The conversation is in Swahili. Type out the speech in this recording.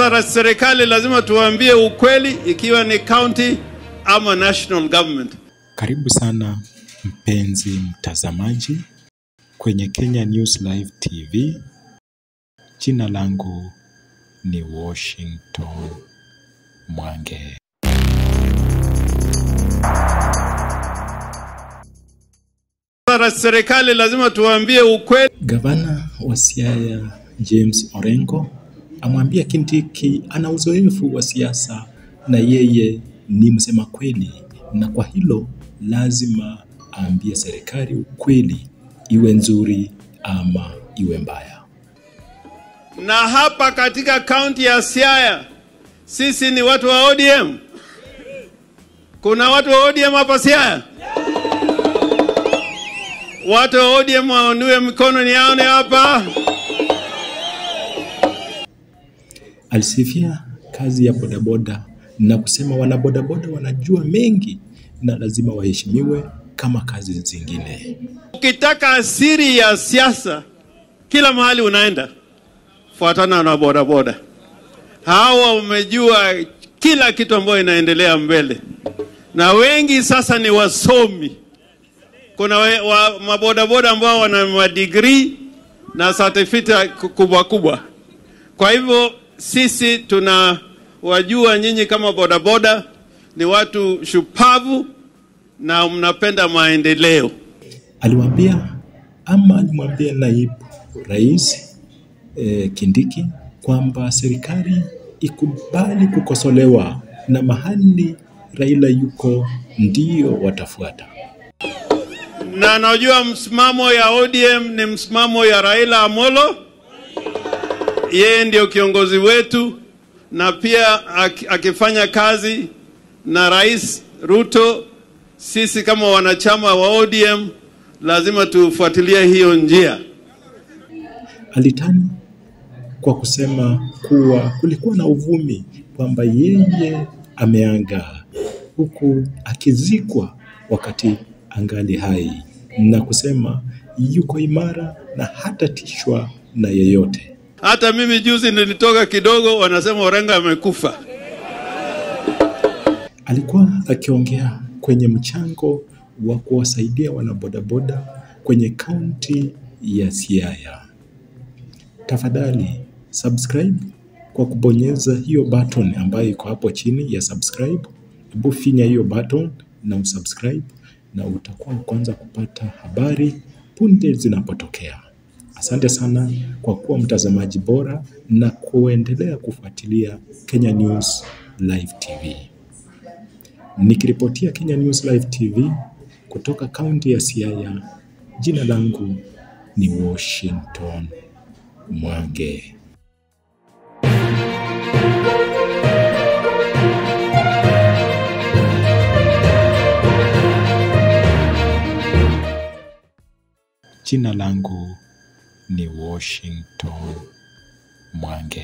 Serikali lazima tuambie ukweli, ikiwa ni county ama national government. Karibu sana mpenzi mtazamaji kwenye Kenya News Live TV. Jina langu ni Washington Mwange. Serikali lazima tuambie ukweli. Gavana wa Siaya James Orengo amwambia Kindiki ana uzoefu wa siasa na yeye ni msema kweli, na kwa hilo lazima aambie serikali ukweli, iwe nzuri ama iwe mbaya. Na hapa katika kaunti ya Siaya sisi ni watu wa ODM. Kuna watu wa ODM hapa Siaya? Watu wa ODM waonue mikono nione hapa. Alisifia kazi ya bodaboda na kusema wanabodaboda wanajua mengi na lazima waheshimiwe kama kazi zingine. Ukitaka asiri ya siasa, kila mahali unaenda, fuatana na bodaboda. Hawa wamejua kila kitu ambayo inaendelea mbele. Na wengi sasa ni wasomi. Kuna mabodaboda ambao wana degree na certificate kubwa kubwa. Kwa hivyo sisi tunawajua nyinyi kama bodaboda ni watu shupavu na mnapenda maendeleo. Alimwambia naibu rais Kindiki kwamba serikali ikubali kukosolewa na mahali Raila yuko ndio watafuata. Na najua msimamo ya ODM ni msimamo ya Raila Amolo. Yeye ndio kiongozi wetu, na pia akifanya kazi na Rais Ruto, sisi kama wanachama wa ODM lazima tufuatilie hiyo njia. Alitani kwa kusema kuwa kulikuwa na uvumi kwamba yeye ameanga huku akizikwa wakati angali hai, na kusema yuko imara na hatatishwa na yeyote. Hata mimi juzi nilitoka kidogo, wanasema Orengo amekufa. Alikuwa akiongea kwenye mchango wa kuwasaidia wanabodaboda kwenye kaunti ya Siaya. Tafadhali subscribe kwa kubonyeza hiyo button ambayo iko hapo chini ya subscribe. Hebu finya hiyo button na usubscribe, na utakuwa kwanza kupata habari punde zinapotokea. Asante sana kwa kuwa mtazamaji bora na kuendelea kufuatilia Kenya News Live TV. Nikiripotia Kenya News Live TV kutoka kaunti ya Siaya, jina langu ni Washington Mwange. Jina langu ni Washington Mwange.